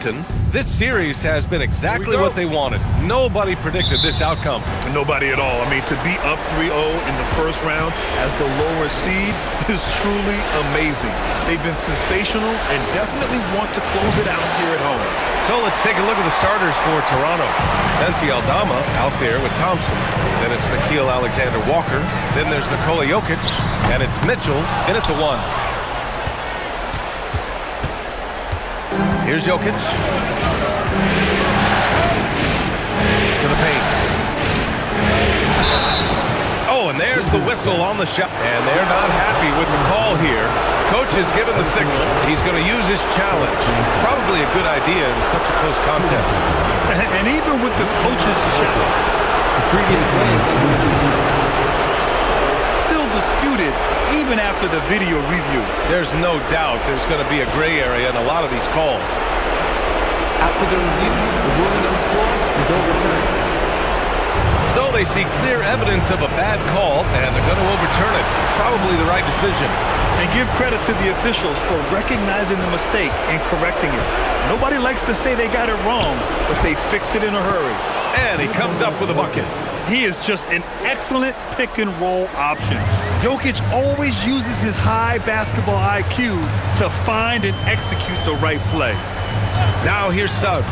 This series has been exactly what they wanted. Nobody predicted this outcome. Nobody at all. I mean, to be up 3-0 in the first round as the lower seed is truly amazing. They've been sensational and definitely want to close it out here at home. So let's take a look at the starters for Toronto. Santi Aldama out there with Thompson. Then it's Nickeil Alexander-Walker. Then there's Nikola Jokic. And it's Mitchell in at the 1. Here's Jokic. To the paint. Oh, and there's the whistle on the shot. And they're not happy with the call here. Coach has given the signal. He's going to use his challenge. Probably a good idea in such a close contest. And even with the coach's challenge, the previous plays still disputed even after the video review. There's no doubt there's going to be a gray area in a lot of these calls. After the review, the ruling on the floor is overturned. So they see clear evidence of a bad call, and they're going to overturn it. Probably the right decision. And give credit to the officials for recognizing the mistake and correcting it. Nobody likes to say they got it wrong, but they fixed it in a hurry. And he comes up with a bucket. He is just an excellent pick-and-roll option. Jokic always uses his high basketball IQ to find and execute the right play. Now here's Suggs.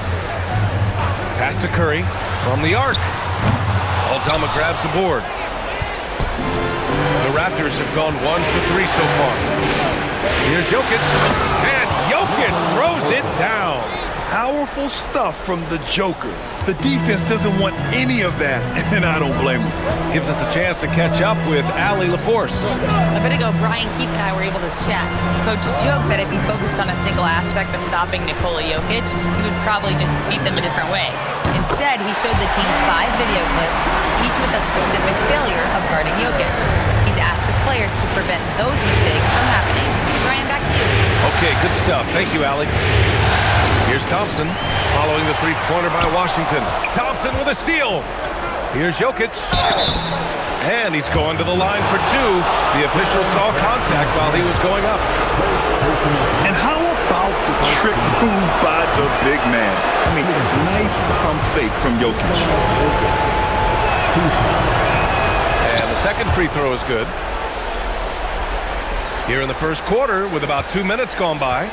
Pass to Curry from the arc. Aldama grabs the board. The Raptors have gone 1 for 3 so far. Here's Jokic. And Jokic throws it down. Powerful stuff from the Joker. The defense doesn't want any of that, and I don't blame him. Gives us a chance to catch up with Allie LaForce. A bit ago, Brian Keefe and I were able to chat. Coach joked that if he focused on a single aspect of stopping Nikola Jokic, he would probably just beat them a different way. Instead, he showed the team 5 video clips, each with a specific failure of guarding Jokic. He's asked his players to prevent those mistakes from happening. Brian, back to you. Okay, good stuff. Thank you, Allie. Here's Thompson, following the three-pointer by Washington. Thompson with a steal. Here's Jokic. And he's going to the line for 2. The official saw contact while he was going up. And how about the trick move by the big man? I mean, nice pump fake from Jokic. And the second free throw is good. Here in the first quarter, with about 2 minutes gone by,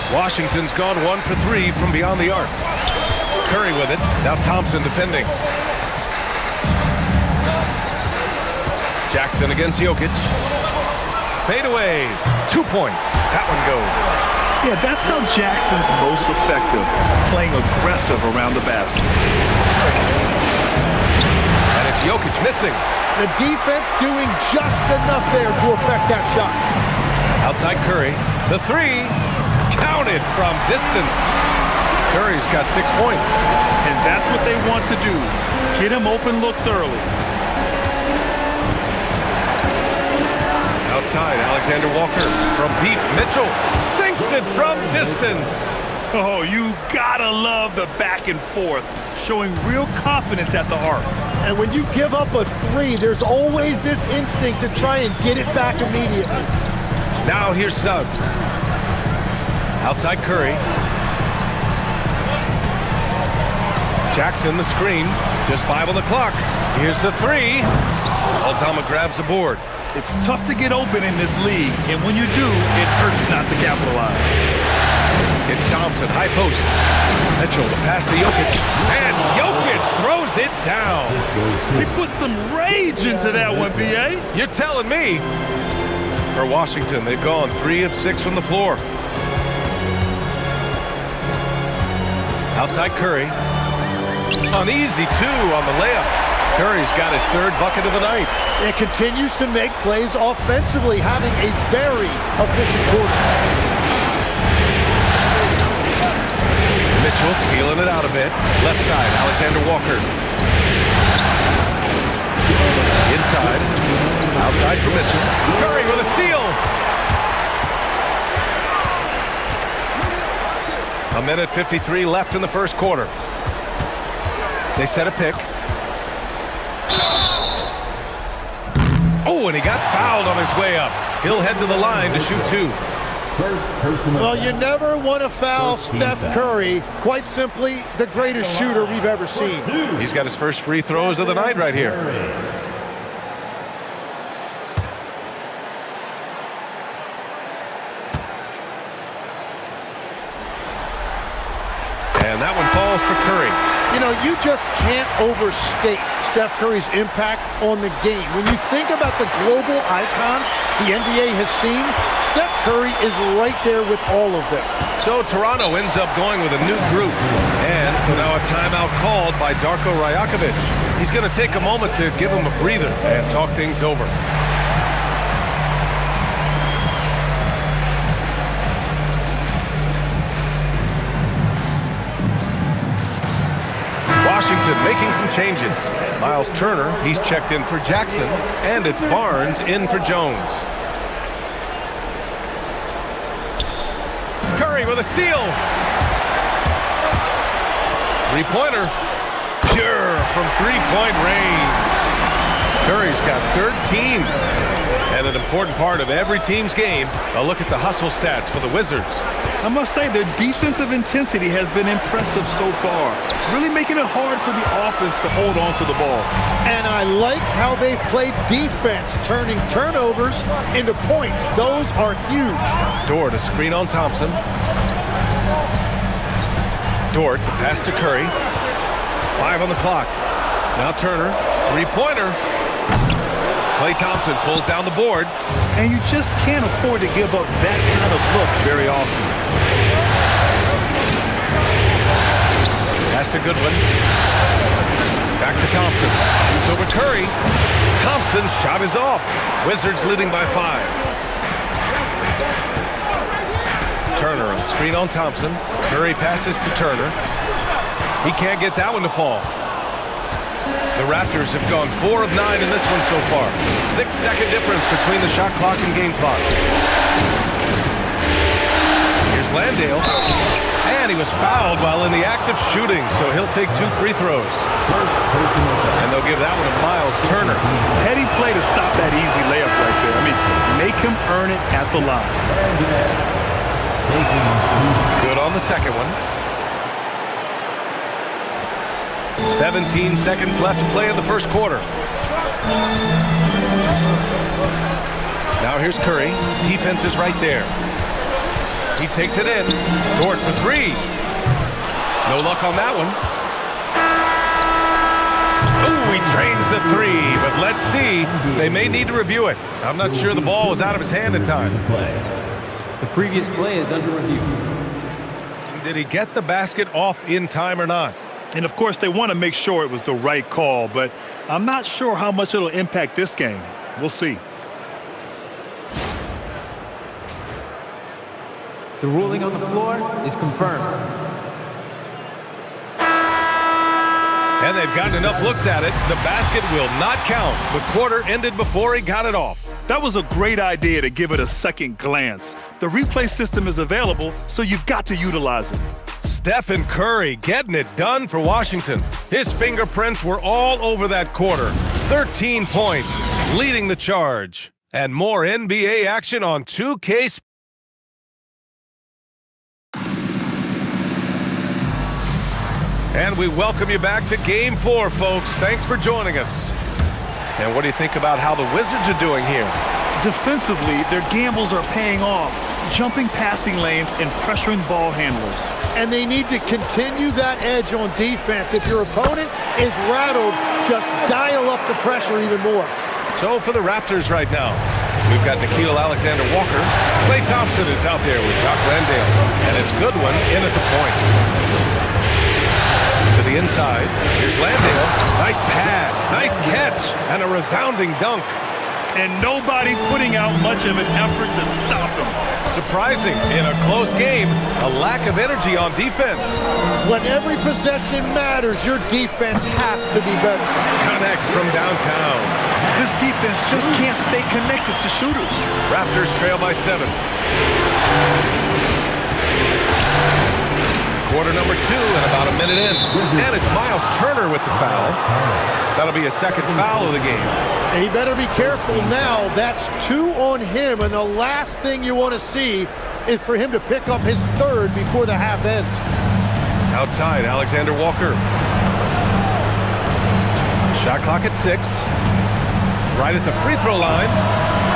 Washington's gone 1 for 3 from beyond the arc. Curry with it. Now Thompson defending. Jackson against Jokic. Fade away. 2 points. That one goes. Yeah, that's how Jackson's most effective, playing aggressive around the basket. And it's Jokic missing. The defense doing just enough there to affect that shot. Outside Curry. The 3. Counted from distance. Curry's got 6 points. And that's what they want to do. Get him open looks early. Outside, Alexander Walker from deep. Mitchell sinks it from distance. Oh, you gotta love the back and forth, showing real confidence at the arc. And when you give up a 3, there's always this instinct to try and get it back immediately. Now here's Suggs. Outside Curry. Jackson the screen. Just 5 on the clock. Here's the 3. Aldama grabs the board. It's tough to get open in this league, and when you do, it hurts not to capitalize. It's Thompson, high post. Mitchell, the pass to Jokic. And Jokic throws it down. He put some rage into that one, B.A. You're telling me. For Washington, they've gone 3 of 6 from the floor. Outside Curry. An easy 2 on the layup. Curry's got his 3rd bucket of the night. It continues to make plays offensively, having a very efficient quarter. Mitchell feeling it out a bit. Left side, Alexander Walker. Inside. Outside for Mitchell. Curry with a steal. A minute 53 left in the first quarter. They set a pick. Oh, and he got fouled on his way up. He'll head to the line to shoot 2. First personal Well, you foul. never want to foul First team Steph foul. Curry. Quite simply, the greatest shooter we've ever seen. He's got his first free throws of the night right here. And that one falls for Curry. You know, you just can't overstate Steph Curry's impact on the game. When you think about the global icons the NBA has seen, Steph Curry is right there with all of them. So Toronto ends up going with a new group. And so now a timeout called by Darko Rajakovic. He's going to take a moment to give him a breather and talk things over. Washington making some changes. Miles Turner, he's checked in for Jackson, and it's Barnes in for Jones. Curry with a steal. Three-pointer. Pure from three-point range. Curry's got 13. And an important part of every team's game, a look at the hustle stats for the Wizards. I must say their defensive intensity has been impressive so far, really making it hard for the offense to hold on to the ball. And I like how they've played defense, turning turnovers into points. Those are huge. Dort, a screen on Thompson. Dort, the pass to Curry. 5 on the clock. Now Turner, three-pointer. Klay Thompson pulls down the board. And you just can't afford to give up that kind of look very often. Pass to Goodwin. Back to Thompson. Shoots over Curry. Thompson's shot is off. Wizards leading by 5. Turner, a screen on Thompson. Curry passes to Turner. He can't get that one to fall. The Raptors have gone 4 of 9 in this one so far. 6-second difference between the shot clock and game clock. Here's Landale. And he was fouled while in the act of shooting, so he'll take 2 free throws. First personal foul. And they'll give that one to Miles Turner. Heady play to stop that easy layup right there. I mean, make him earn it at the line. Good on the second one. 17 seconds left to play in the first quarter. Now here's Curry. Defense is right there. He takes it in. Dort for 3. No luck on that one. Oh, he drains the 3, but let's see. They may need to review it. I'm not sure the ball was out of his hand in time. The previous play is under review. Did he get the basket off in time or not? And of course, they want to make sure it was the right call, but I'm not sure how much it'll impact this game. We'll see. The ruling on the floor is confirmed. And they've gotten enough looks at it. The basket will not count. The quarter ended before he got it off. That was a great idea to give it a second glance. The replay system is available, so you've got to utilize it. Stephen Curry getting it done for Washington. His fingerprints were all over that quarter. 13 points, leading the charge. And more NBA action on 2K. And we welcome you back to Game 4, folks. Thanks for joining us. And what do you think about how the Wizards are doing here? Defensively, their gambles are paying off, jumping passing lanes and pressuring ball handlers. And they need to continue that edge on defense. If your opponent is rattled, just dial up the pressure even more. So for the Raptors right now, we've got Nickeil Alexander-Walker. Klay Thompson is out there with Jock Landale. And it's Goodwin in at the point. To the inside, here's Landale. Nice pass, nice catch, and a resounding dunk. And nobody putting out much of an effort to stop him. Surprising, in a close game, a lack of energy on defense. When every possession matters, your defense has to be better. Connects from downtown. This defense just can't stay connected to shooters. Raptors trail by 7. Quarter number 2 and about a minute in. And it's Miles Turner with the foul. That'll be a second foul of the game. He better be careful now. That's 2 on him, and the last thing you want to see is for him to pick up his third before the half ends. Outside, Alexander Walker. Shot clock at 6. Right at the free throw line.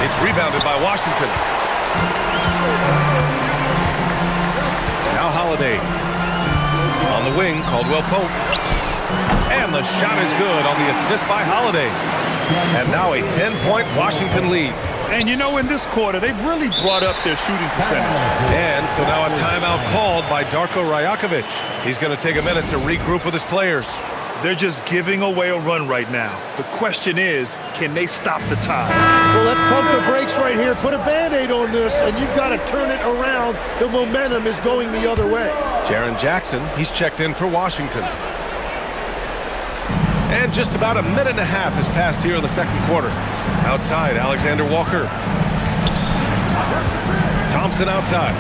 It's rebounded by Washington. Now Holiday. On the wing, Caldwell Pope. And the shot is good on the assist by Holiday. And now a 10-point Washington lead. And you know, in this quarter, they've really brought up their shooting percentage. And so now a timeout called by Darko Rajakovic. He's going to take a minute to regroup with his players. They're just giving away a run right now. The question is, can they stop the tide? Well, let's pump the brakes right here. Put a Band-Aid on this, and you've got to turn it around. The momentum is going the other way. Jaren Jackson, he's checked in for Washington. And just about a minute and a half has passed here in the second quarter. Outside, Alexander Walker. Thompson outside.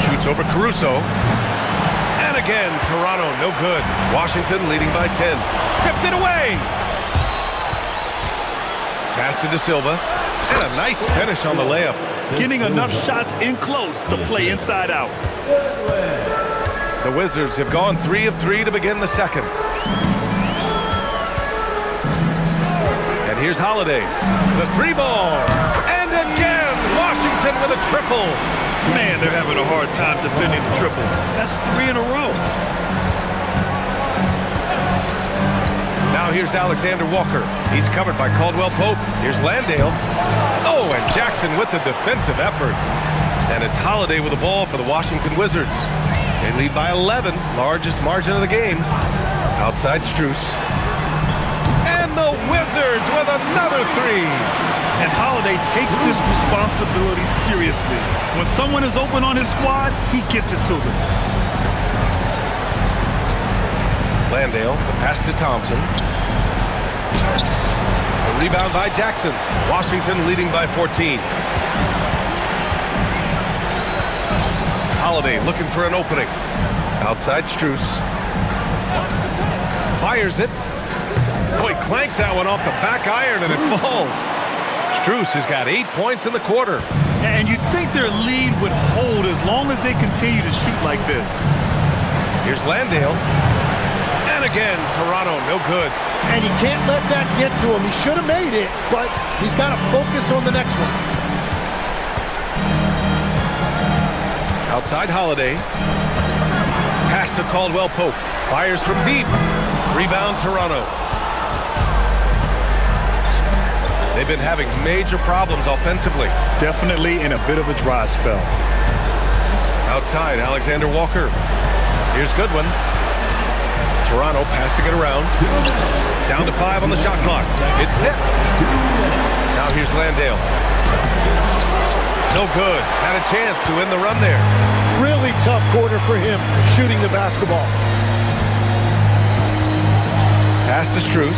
Shoots over Caruso. And again, Toronto, no good. Washington leading by 10. Tipped it away. Pass to De Silva. And a nice finish on the layup. Getting enough shots in close to play inside out. The Wizards have gone 3 of 3 to begin the second. And here's Holiday. The 3-ball. And again, Washington with a triple. Man, they're having a hard time defending the triple. That's 3 in a row. Now here's Alexander Walker. He's covered by Caldwell Pope. Here's Landale. Oh, and Jackson with the defensive effort. And it's Holiday with the ball for the Washington Wizards. They lead by 11, largest margin of the game. Outside Strus. And the Wizards with another 3. And Holiday takes this responsibility seriously. When someone is open on his squad, he gets it to them. Landale, the pass to Thompson. A rebound by Jackson. Washington leading by 14. Holiday looking for an opening. Outside Strus. Fires it. Boy, clanks that one off the back iron and it falls. Strus has got 8 points in the quarter. And you'd think their lead would hold as long as they continue to shoot like this. Here's Landale. And again, Toronto, no good. And he can't let that get to him. He should have made it, but he's got to focus on the next one. Outside Holiday. Pass to Caldwell Pope. Fires from deep. Rebound Toronto. They've been having major problems offensively. Definitely in a bit of a dry spell. Outside, Alexander Walker. Here's Goodwin. Toronto passing it around. Down to 5 on the shot clock. It's tipped. Now here's Landale. No good. Had a chance to win the run there. Really tough quarter for him shooting the basketball. Pass to Strus.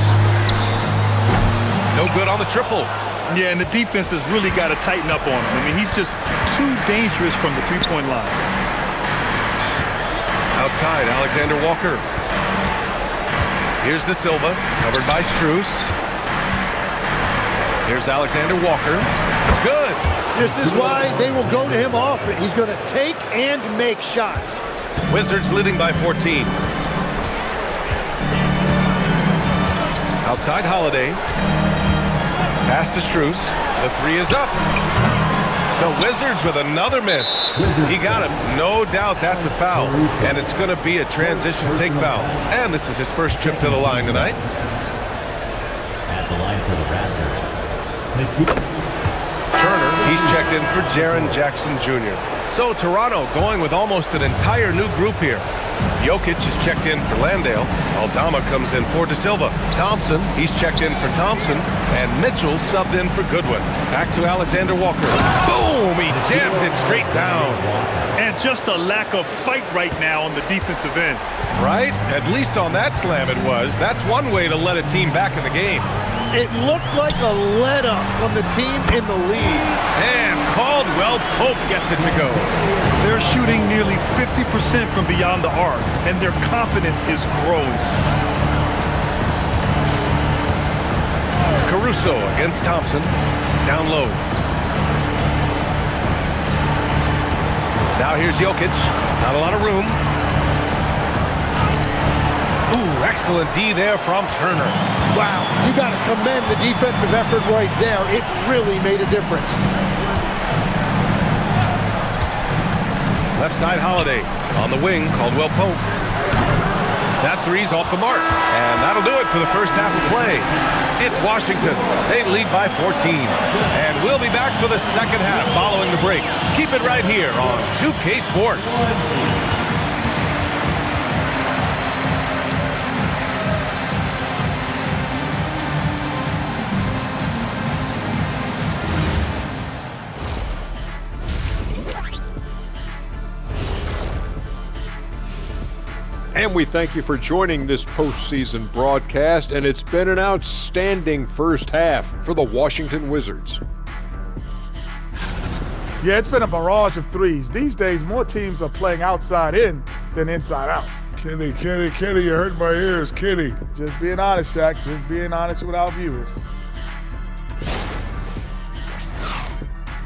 No good on the triple. Yeah, and the defense has really got to tighten up on him. I mean, he's just too dangerous from the three-point line. Outside, Alexander Walker. Here's De Silva, covered by Strus. Here's Alexander Walker. It's good. This is why they will go to him often. He's going to take and make shots. Wizards leading by 14. Outside Holiday. Pass to Strus. The 3 is up. The Wizards with another miss. He got him. No doubt that's a foul. And it's going to be a transition take foul. And this is his first trip to the line tonight. At the line for the Raptors. Turner, he's checked in for Jaren Jackson Jr. So Toronto going with almost an entire new group here. Jokic is checked in for Landale. Aldama comes in for De Silva. Thompson, he's checked in for Thompson. And Mitchell subbed in for Goodwin. Back to Alexander Walker. Boom! He jams it straight down. And just a lack of fight right now on the defensive end. Right? At least on that slam it was. That's one way to let a team back in the game. It looked like a let-up from the team in the lead. And Caldwell Pope gets it to go. They're shooting nearly 50% from beyond the arc, and their confidence is growing. Caruso against Thompson. Down low. Now here's Jokic. Not a lot of room. Ooh, excellent D there from Turner. Wow, you got to commend the defensive effort right there. It really made a difference. Left side Holiday. On the wing, Caldwell Pope. That three's off the mark. And that'll do it for the first half of play. It's Washington. They lead by 14. And we'll be back for the second half following the break. Keep it right here on 2K Sports. And we thank you for joining this postseason broadcast, and it's been an outstanding first half for the Washington Wizards. Yeah, it's been a barrage of threes. These days, more teams are playing outside in than inside out. Kenny, you hurt my ears, Kenny. Just being honest, Shaq. Just being honest with our viewers.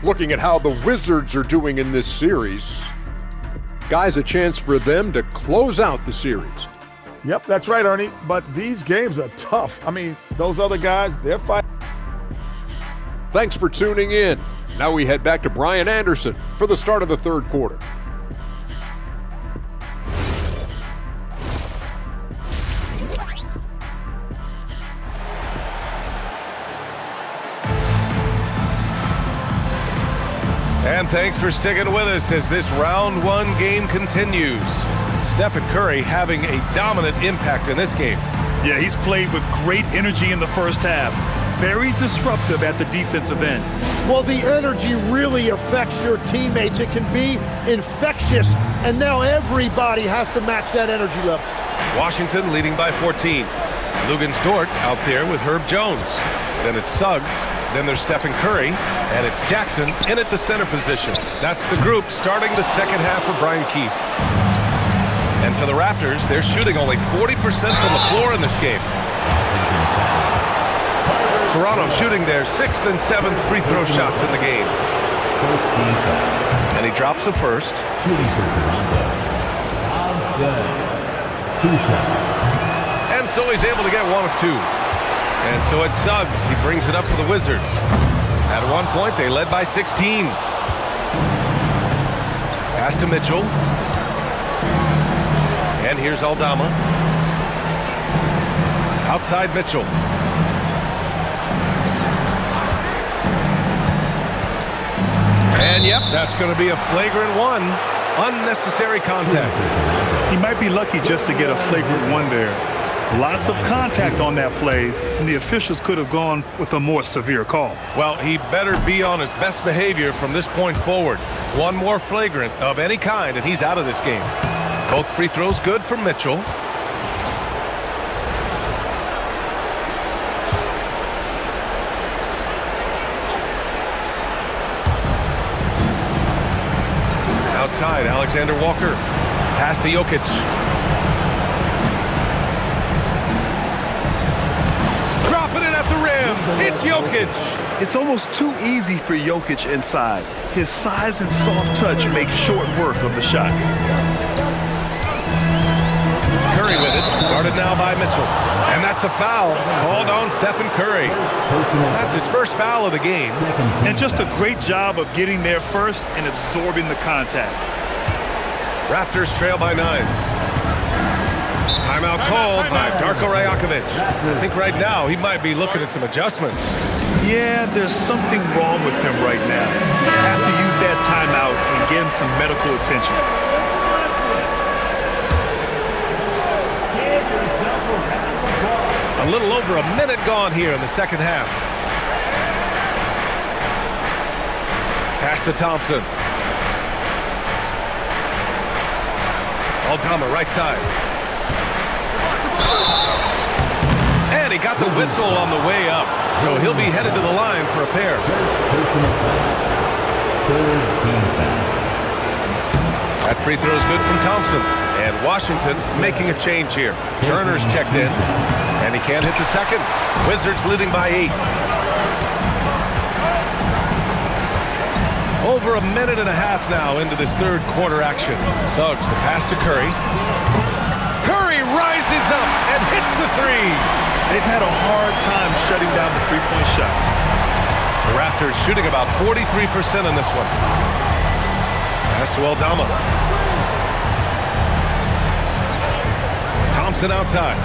Looking at how the Wizards are doing in this series, guys, a chance for them to close out the series. Yep, that's right, Ernie. But these games are tough. I mean, those other guys, they're fighting. Thanks for tuning in. Now we head back to Brian Anderson for the start of the third quarter. And thanks for sticking with us as this round one game continues. Stephen Curry having a dominant impact in this game. Yeah, he's played with great energy in the first half. Very disruptive at the defensive end. Well, the energy really affects your teammates. It can be infectious, and now everybody has to match that energy level. Washington leading by 14. Lugens Dort out there with Herb Jones. Then it's Suggs. Then there's Stephen Curry, and it's Jackson in at the center position. That's the group starting the second half for Brian Keefe. And for the Raptors, they're shooting only 40% from the floor in this game. Toronto shooting their 6th and 7th free throw shots in the game. And he drops the first. Shooting for Toronto. Two shots. And so he's able to get one of two. And so it's Suggs. He brings it up for the Wizards. At one point, they led by 16. Pass to Mitchell. And here's Aldama. Outside Mitchell. And yep, that's going to be a flagrant one. Unnecessary contact. He might be lucky just to get a flagrant one there. Lots of contact on that play, and the officials could have gone with a more severe call. Well, he better be on his best behavior from this point forward. One more flagrant of any kind, and he's out of this game. Both free throws good for Mitchell. Outside, Alexander Walker. Pass to Jokic. It's Jokic. It's almost too easy for Jokic inside. His size and soft touch make short work of the shot. Curry with it, guarded now by Mitchell. And that's a foul called on Stephen Curry. That's his first foul of the game. And just a great job of getting there first and absorbing the contact. Raptors trail by 9. Timeout called by Darko Rajakovic. I think right now he might be looking at some adjustments. Yeah, there's something wrong with him right now. You have to use that timeout and get him some medical attention. A little over a minute gone here in the second half. Pass to Thompson. Aldama right side. And he got the whistle on the way up. So he'll be headed to the line for a pair. That free throw is good from Thompson. And Washington making a change here. Turner's checked in. And he can't hit the second. Wizards leading by 8. Over a minute and a half now into this third quarter action. Suggs, the pass to Curry. Curry rises up and hits the three. They've had a hard time shutting down the three-point shot. The Raptors shooting about 43% in this one. Pass to Aldama. Thompson outside.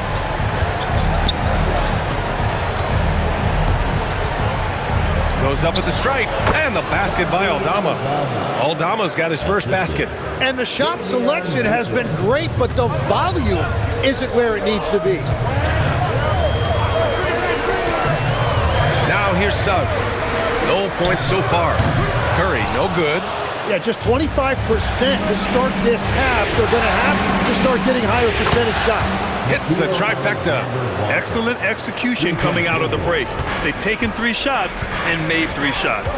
Goes up at the stripe, and the basket by Aldama. Aldama's got his first basket. And the shot selection has been great, but the volume isn't where it needs to be. Now here's Suggs. No points so far. Curry, no good. Yeah, just 25% to start this half. They're going to have to start getting higher percentage shots. Hits the trifecta. Excellent execution coming out of the break. They've taken 3 shots and made 3 shots.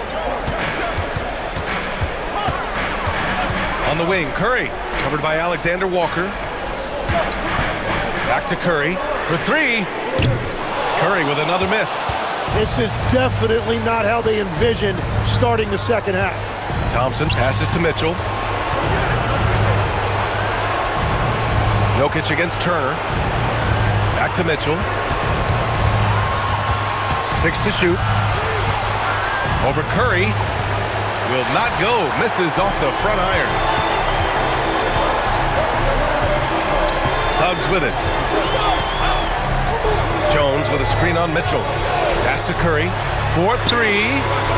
On the wing, Curry, covered by Alexander Walker. Back to Curry for 3. Curry with another miss. This is definitely not how they envisioned starting the second half. Thompson passes to Mitchell. Jokic against Turner. Back to Mitchell. 6 to shoot. Over Curry. Will not go. Misses off the front iron. Suggs with it. Jones with a screen on Mitchell. Pass to Curry. 4-3.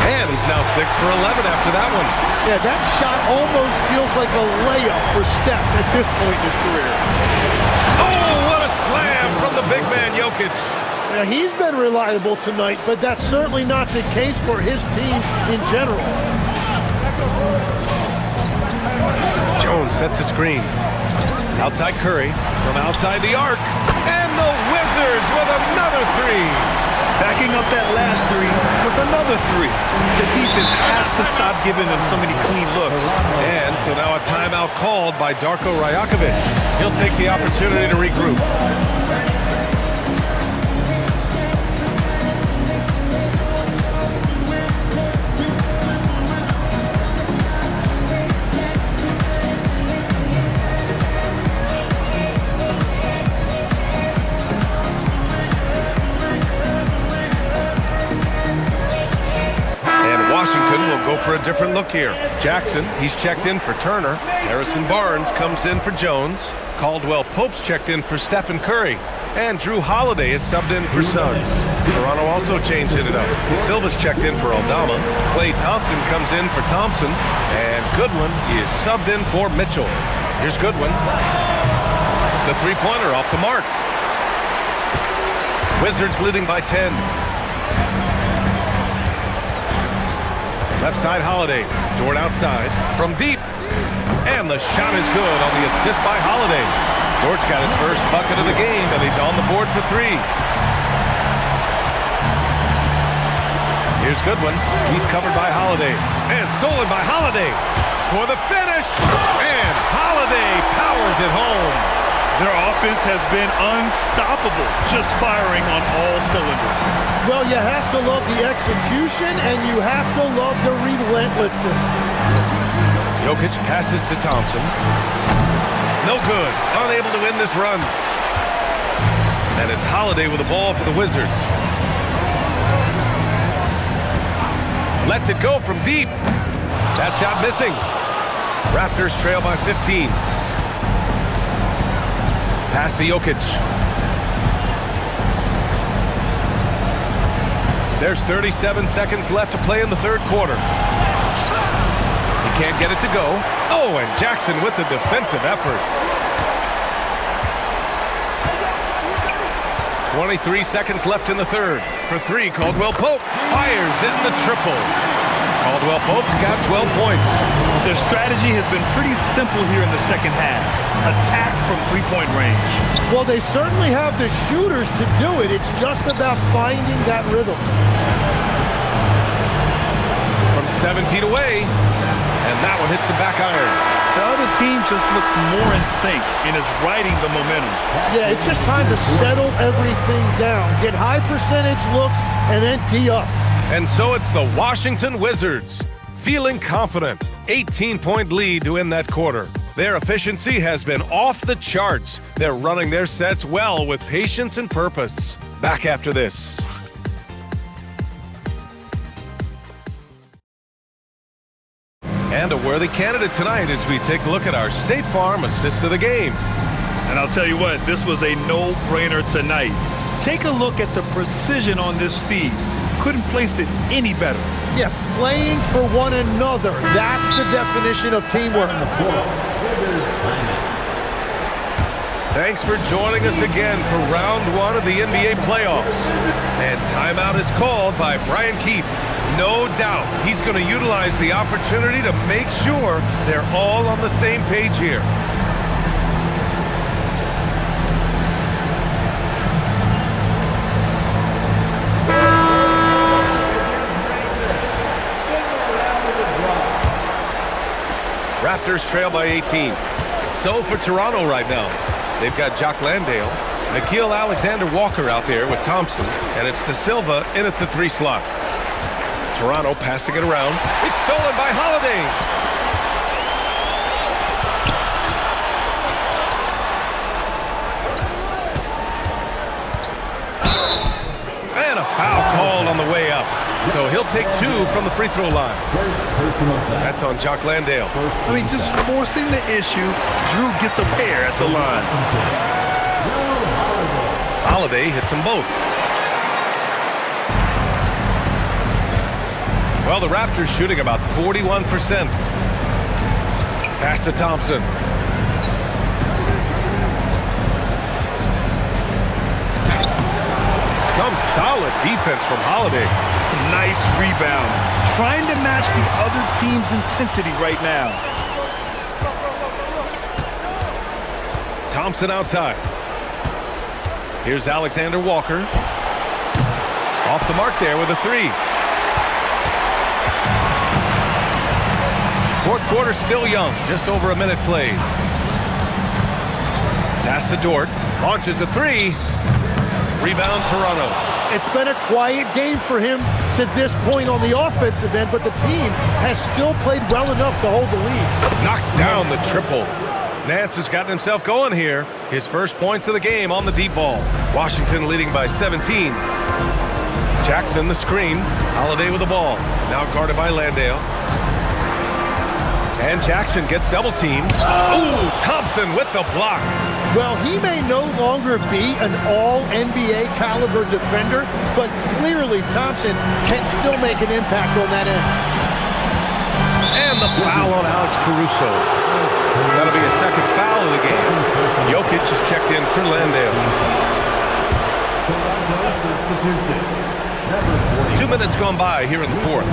And he's now 6 for 11 after that one. Yeah, that shot almost feels like a layup for Steph at this point in his career. Oh, what a slam from the big man, Jokic. Yeah, he's been reliable tonight, but that's certainly not the case for his team in general. Jones sets a screen. Outside Curry from outside the arc. And the Wizards with another 3. Backing up that last 3 with another 3. The defense has to stop giving them so many clean looks. And so now a timeout called by Darko Rajakovic. He'll take the opportunity to regroup. Go for a different look here. Jackson, he's checked in for Turner. Harrison Barnes comes in for Jones. Caldwell Pope's checked in for Stephen Curry. And Drew Holiday is subbed in for Suggs. Toronto also changing it up. Silva's checked in for Aldama. Klay Thompson comes in for Thompson. And Goodwin is subbed in for Mitchell. Here's Goodwin. The three-pointer off the mark. Wizards leading by 10. Left side Holiday. Dort outside. From deep. And the shot is good on the assist by Holiday. Dort's got his first bucket of the game, and he's on the board for 3. Here's Goodwin. He's covered by Holiday. And stolen by Holiday for the finish. And Holiday powers it home. Their offense has been unstoppable, just firing on all cylinders. Well, you have to love the execution, and you have to love the relentlessness. Jokic passes to Thompson. No good. Unable to win this run. And it's Holiday with the ball for the Wizards. Lets it go from deep. That shot missing. Raptors trail by 15. Pass to Jokic. There's 37 seconds left to play in the third quarter. He can't get it to go. Oh, and Jackson with the defensive effort. 23 seconds left in the third. For 3, Caldwell Pope fires in the triple. Caldwell Pope's got 12 points. Their strategy has been pretty simple here in the second half. Attack from three-point range. Well, they certainly have the shooters to do it. It's just about finding that rhythm. From 7 feet away, and that one hits the back iron. The other team just looks more in sync and is riding the momentum. Yeah, it's just time to settle everything down. Get high percentage looks and then tee up. And so it's the Washington Wizards feeling confident. 18-point lead to end that quarter. Their efficiency has been off the charts. They're running their sets well with patience and purpose. Back after this. And a worthy candidate tonight as we take a look at our State Farm Assist of the Game. And I'll tell you what, this was a no-brainer tonight. Take a look at the precision on this feed. Couldn't place it any better. Yeah, playing for one another. That's the definition of teamwork. Thanks for joining us again for round one of the NBA playoffs. And timeout is called by Brian Keefe. No doubt he's going to utilize the opportunity to make sure they're all on the same page here. Raptors trail by 18. So for Toronto right now, they've got Jock Landale, Nickeil Alexander-Walker out there with Thompson, and it's De Silva in at the 3 slot. Toronto passing it around. It's stolen by Holiday. And a foul called on the way up. So he'll take 2 from the free throw line. That's on Jock Landale. I mean, just forcing the issue. Drew gets a pair at the line. Holiday hits them both. Well, the Raptors shooting about 41%. Pass to Thompson. Some solid defense from Holiday. Nice rebound. Trying to match the other team's intensity right now. Thompson outside. Here's Alexander Walker. Off the mark there with a 3. Fourth quarter still young. Just over a minute played. Pass to Dort. Launches a 3. Rebound Toronto. It's been a quiet game for him to this point on the offensive end, but the team has still played well enough to hold the lead. Knocks down the triple. Nance has gotten himself going here. His first points of the game on the deep ball. Washington leading by 17. Jackson the screen. Holiday with the ball. Now guarded by Landale. And Jackson gets double teamed. Ooh, Thompson with the block. Well, he may no longer be an all-NBA caliber defender, but clearly Thompson can still make an impact on that end. And the foul on Alex Caruso. That'll be a second foul of the game. Jokic is checked in for Landale. 2 minutes gone by here in the fourth.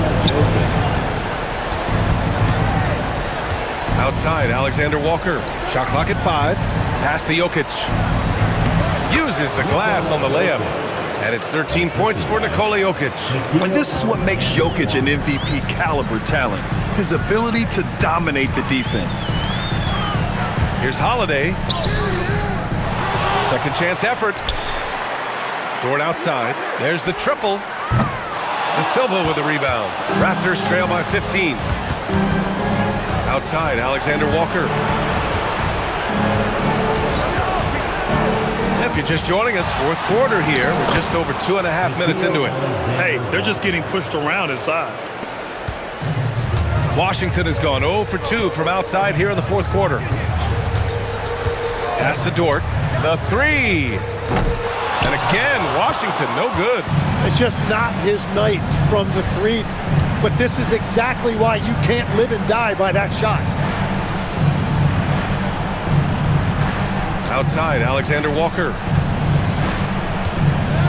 Outside, Alexander Walker. Shot clock at 5. Pass to Jokic. Uses the glass on the layup. And it's 13 points for Nikola Jokic. And this is what makes Jokic an MVP caliber talent. His ability to dominate the defense. Here's Holiday. Second chance effort. Dort outside. There's the triple. De Silva with the rebound. Raptors trail by 15. Outside, Alexander Walker. If you're just joining us, fourth quarter here. We're just over 2.5 minutes into it. Hey, they're just getting pushed around inside. Washington has gone 0 for 2 from outside here in the fourth quarter. Pass to Dort. The 3. And again, Washington, no good. It's just not his night from the 3. But this is exactly why you can't live and die by that shot. Outside, Alexander Walker.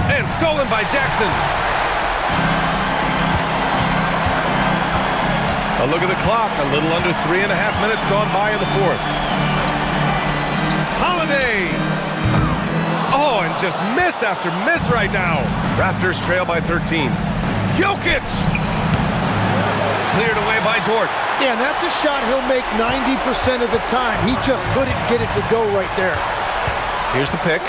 And stolen by Jackson. A look at the clock. A little under 3.5 minutes gone by in the fourth. Holiday. Oh, and just miss after miss right now. Raptors trail by 13. Jokic. Cleared away by Dort. Yeah, and that's a shot he'll make 90% of the time. He just couldn't get it to go right there. Here's the pick.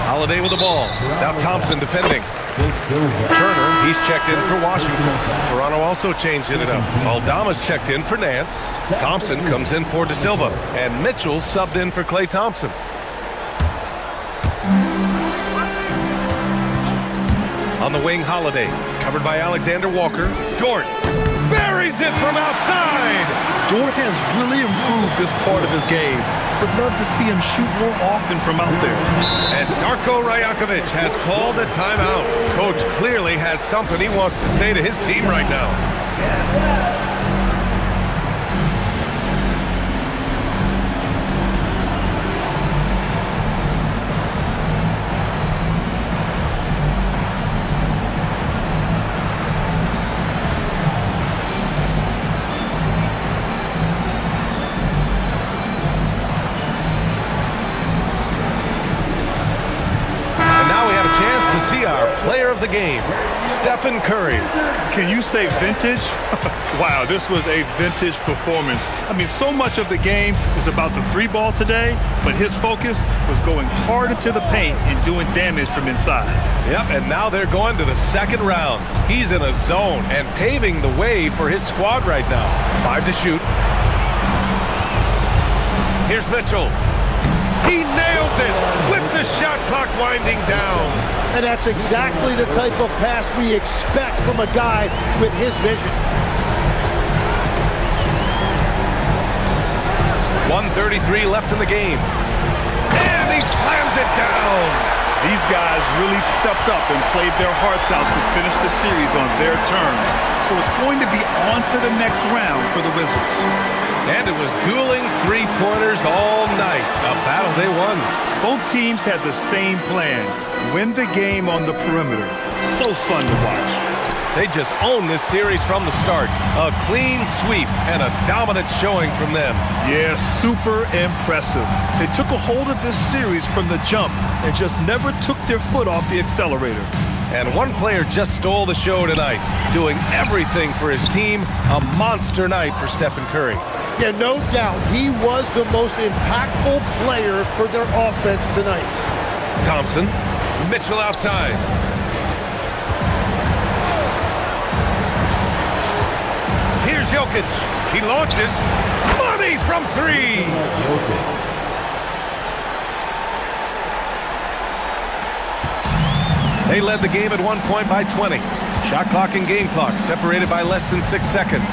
Holiday with the ball. Now Thompson defending. Turner, he's checked in for Washington. Toronto also changing it up. Aldama's checked in for Nance. Thompson comes in for De Silva. And Mitchell's subbed in for Klay Thompson. On the wing, Holiday, covered by Alexander Walker. Dort buries it from outside. Dort has really improved this part of his game. Would love to see him shoot more often from out there. And Darko Rajakovic has called a timeout. Coach clearly has something he wants to say to his team right now. Our player of the game, Stephen Curry. Can you say vintage? Wow, this was a vintage performance. I mean, so much of the game was about the three ball today, but his focus was going hard into the paint and doing damage from inside. Yep, and now they're going to the second round. He's in a zone and paving the way for his squad right now. 5 to shoot. Here's Mitchell. He nails it with the shot clock winding down. And that's exactly the type of pass we expect from a guy with his vision. 1:33 left in the game. And he slams it down. These guys really stepped up and played their hearts out to finish the series on their terms. So it's going to be on to the next round for the Wizards. And it was dueling three-pointers all night. A battle they won. Both teams had the same plan. Win the game on the perimeter. So fun to watch. They just own this series from the start. A clean sweep and a dominant showing from them. Yeah, super impressive. They took a hold of this series from the jump and just never took their foot off the accelerator. And one player just stole the show tonight, doing everything for his team. A monster night for Stephen Curry. Yeah, no doubt. He was the most impactful player for their offense tonight. Thompson, Mitchell outside. Here's Jokic. He launches. Money from three. They led the game at 1 point by 20. Shot clock and game clock separated by less than 6 seconds.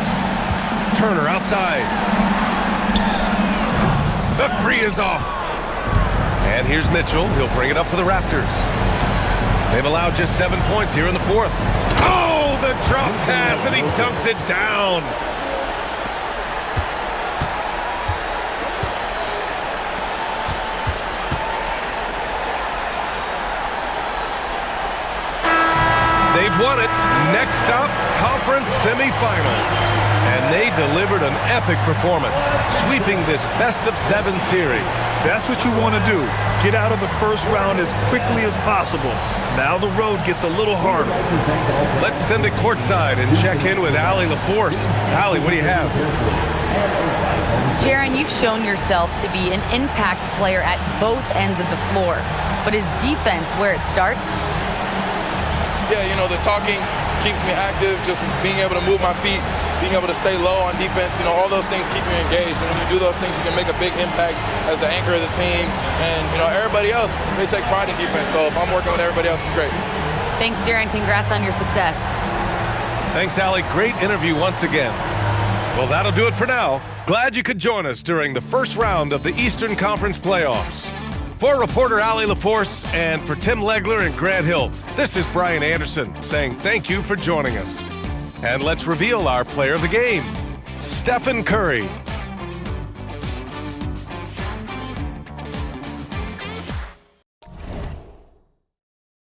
Turner outside. The three is off. And here's Mitchell. He'll bring it up for the Raptors. They've allowed just 7 points here in the fourth. Oh, the drop pass, and he dunks it down. They've won it. Next up, conference semifinals. And they delivered an epic performance, sweeping this best-of-7 series. That's what you want to do. Get out of the first round as quickly as possible. Now the road gets a little harder. Let's send it courtside and check in with Allie LaForce. Allie, what do you have? Jaron, you've shown yourself to be an impact player at both ends of the floor. But is defense where it starts? Yeah, you know, the talking keeps me active, just being able to move my feet, being able to stay low on defense, you know, all those things keep me engaged. And when you do those things, you can make a big impact as the anchor of the team. And, you know, everybody else, they take pride in defense. So if I'm working with everybody else, it's great. Thanks, Jaron. Congrats on your success. Thanks, Allie. Great interview once again. Well, that'll do it for now. Glad you could join us during the first round of the Eastern Conference playoffs. For reporter Allie LaForce and for Tim Legler and Grant Hill, this is Brian Anderson saying thank you for joining us. And let's reveal our player of the game, Stephen Curry.